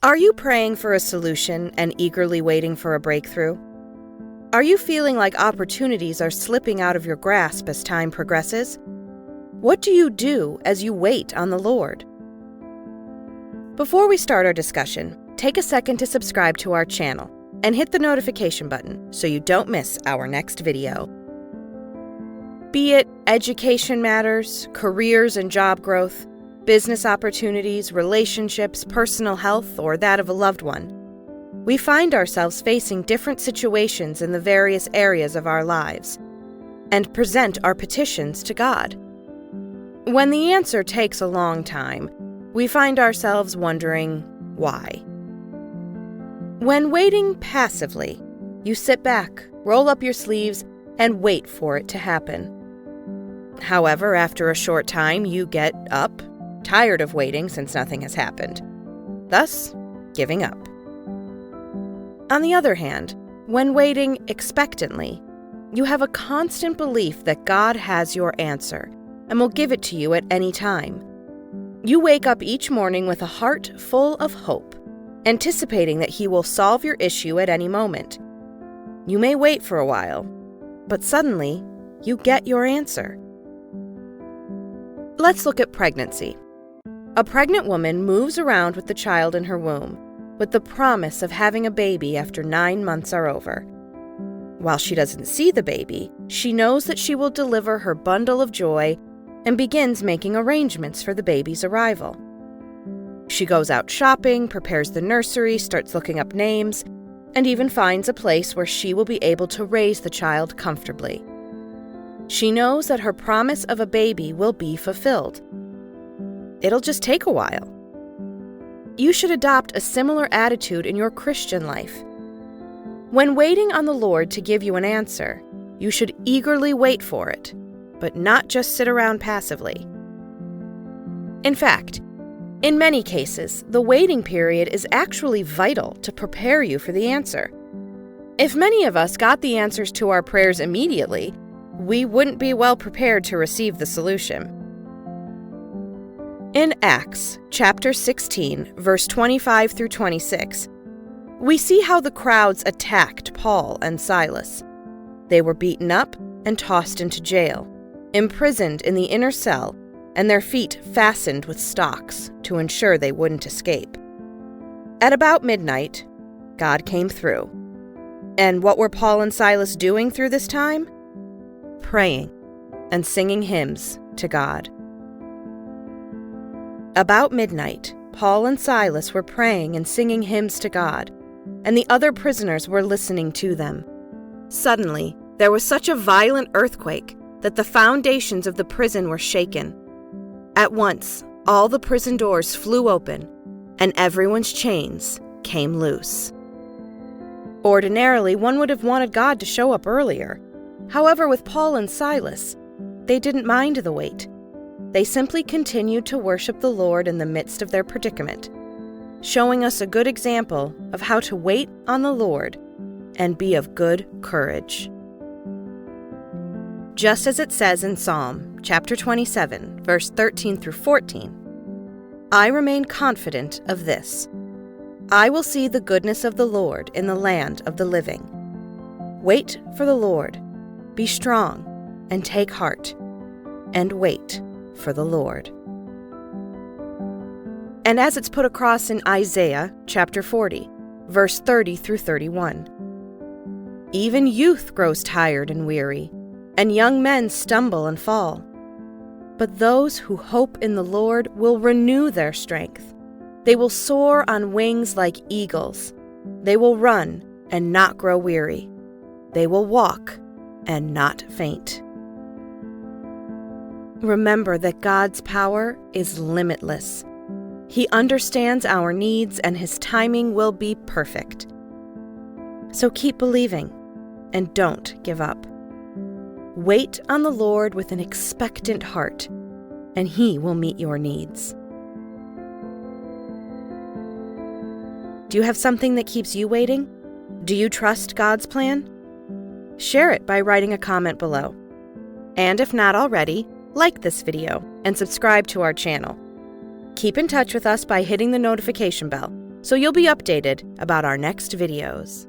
Are you praying for a solution and eagerly waiting for a breakthrough? Are you feeling like opportunities are slipping out of your grasp as time progresses? What do you do as you wait on the Lord? Before we start our discussion, take a second to subscribe to our channel and hit the notification button so you don't miss our next video. Be it education matters, careers and job growth, business opportunities, relationships, personal health, or that of a loved one, we find ourselves facing different situations in the various areas of our lives and present our petitions to God. When the answer takes a long time, we find ourselves wondering why. When waiting passively, you sit back, roll up your sleeves, and wait for it to happen. However, after a short time, you get up, tired of waiting since nothing has happened, thus giving up. On the other hand, when waiting expectantly, you have a constant belief that God has your answer and will give it to you at any time. You wake up each morning with a heart full of hope, anticipating that He will solve your issue at any moment. You may wait for a while, but suddenly you get your answer. Let's look at pregnancy. A pregnant woman moves around with the child in her womb, with the promise of having a baby after 9 months are over. While she doesn't see the baby, she knows that she will deliver her bundle of joy and begins making arrangements for the baby's arrival. She goes out shopping, prepares the nursery, starts looking up names, and even finds a place where she will be able to raise the child comfortably. She knows that her promise of a baby will be fulfilled. It'll just take a while. You should adopt a similar attitude in your Christian life. When waiting on the Lord to give you an answer, you should eagerly wait for it, but not just sit around passively. In fact, in many cases, the waiting period is actually vital to prepare you for the answer. If many of us got the answers to our prayers immediately, we wouldn't be well prepared to receive the solution. In Acts chapter 16, verse 25 through 26, we see how the crowds attacked Paul and Silas. They were beaten up and tossed into jail, imprisoned in the inner cell, and their feet fastened with stocks to ensure they wouldn't escape. At about midnight, God came through. And what were Paul and Silas doing through this time? Praying and singing hymns to God. About midnight, Paul and Silas were praying and singing hymns to God, and the other prisoners were listening to them. Suddenly, there was such a violent earthquake that the foundations of the prison were shaken. At once, all the prison doors flew open, and everyone's chains came loose. Ordinarily, one would have wanted God to show up earlier. However, with Paul and Silas, they didn't mind the wait. They simply continued to worship the Lord in the midst of their predicament, showing us a good example of how to wait on the Lord and be of good courage. Just as it says in Psalm chapter 27, verse 13 through 14, I remain confident of this. I will see the goodness of the Lord in the land of the living. Wait for the Lord. Be strong and take heart, and wait for the Lord. And as it's put across in Isaiah chapter 40, verse 30 through 31, even youth grows tired and weary, and young men stumble and fall. But those who hope in the Lord will renew their strength. They will soar on wings like eagles. They will run and not grow weary. They will walk and not faint. Remember that God's power is limitless. He understands our needs and His timing will be perfect. So keep believing and don't give up. Wait on the Lord with an expectant heart, and He will meet your needs. Do you have something that keeps you waiting? Do you trust God's plan? Share it by writing a comment below. And if not already, like this video, and subscribe to our channel. Keep in touch with us by hitting the notification bell so you'll be updated about our next videos.